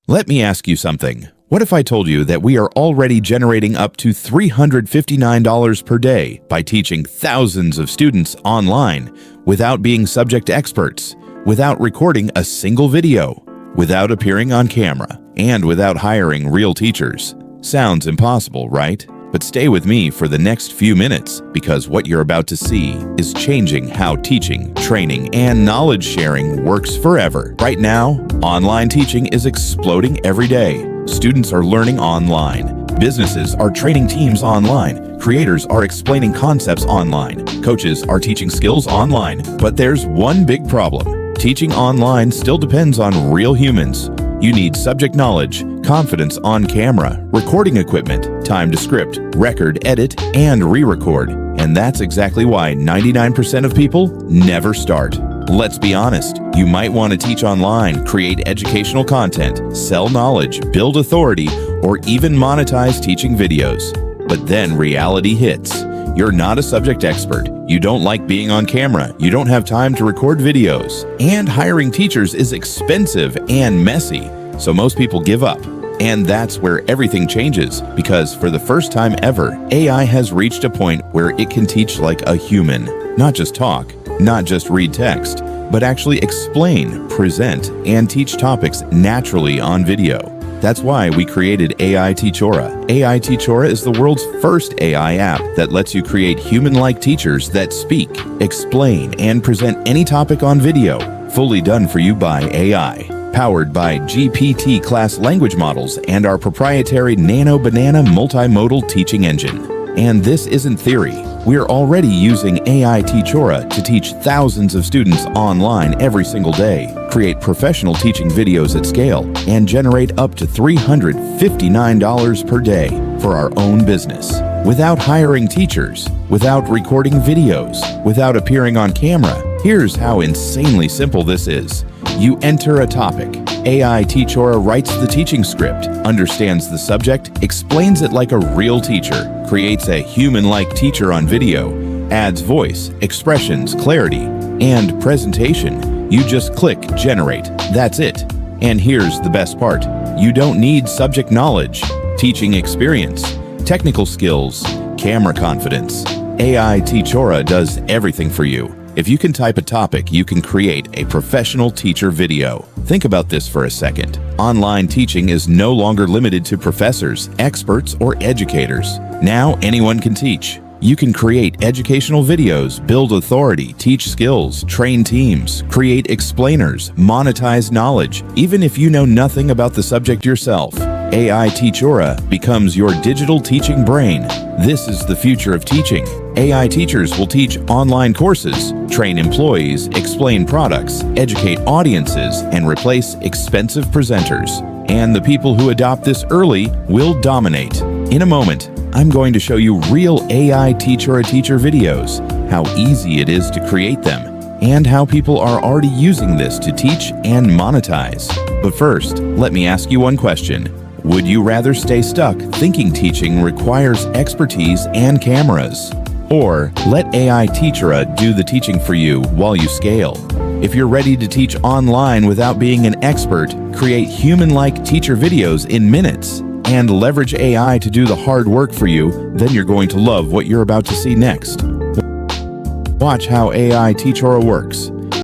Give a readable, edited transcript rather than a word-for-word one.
Let me ask you something. What if I told you that we are already generating up to $359 per day by teaching thousands of students online without being subject experts, without recording a single video, without appearing on camera, and without hiring real teachers? Sounds impossible, right? But stay with me for the next few minutes, because what you're about to see is changing how teaching, training, and knowledge sharing works forever. Right now, online teaching is exploding every day. Students are learning online. Businesses are training teams online. Creators are explaining concepts online. Coaches are teaching skills online. But there's one big problem. Teaching online still depends on real humans. You need subject knowledge, confidence on camera, recording equipment, time to script, record, edit, and re-record. And that's exactly why 99% of people never start. Let's be honest, you might want to teach online, create educational content, sell knowledge, build authority, or even monetize teaching videos. But then reality hits. You're not a subject expert, you don't like being on camera, you don't have time to record videos, and hiring teachers is expensive and messy, so most people give up. And that's where everything changes, because for the first time ever, AI has reached a point where it can teach like a human. Not just talk, not just read text, but actually explain, present, and teach topics naturally on video. That's why we created AI Teachora. AI Teachora is the world's first AI app that lets you create human-like teachers that speak, explain, and present any topic on video, fully done for you by AI. Powered by GPT class language models and our proprietary Nano Banana multimodal teaching engine. And this isn't theory. We're already using AI Teachora to teach thousands of students online every single day, create professional teaching videos at scale, and generate up to $359 per day for our own business. Without hiring teachers, without recording videos, without appearing on camera. Here's how insanely simple this is. You enter a topic. AI Teachora writes the teaching script, understands the subject, explains it like a real teacher, creates a human-like teacher on video, adds voice, expressions, clarity, and presentation. You just click Generate. That's it. And here's the best part. You don't need subject knowledge, teaching experience, technical skills, camera confidence. AI Teachora does everything for you. If you can type a topic, you can create a professional teacher video. Think about this for a second. Online teaching is no longer limited to professors, experts, or educators. Now anyone can teach. You can create educational videos, build authority, teach skills, train teams, create explainers, monetize knowledge, even if you know nothing about the subject yourself. AI Teachora becomes your digital teaching brain. This is the future of teaching. AI teachers will teach online courses, train employees, explain products, educate audiences, and replace expensive presenters. And the people who adopt this early will dominate. In a moment, I'm going to show you real AI Teachora teacher videos, how easy it is to create them, and how people are already using this to teach and monetize. But first, let me ask you one question. Would you rather stay stuck thinking teaching requires expertise and cameras? Or let AI Teachora do the teaching for you while you scale? If you're ready to teach online without being an expert, create human-like teacher videos in minutes, and leverage AI to do the hard work for you, then you're going to love what you're about to see next. Watch how AI Teachora works.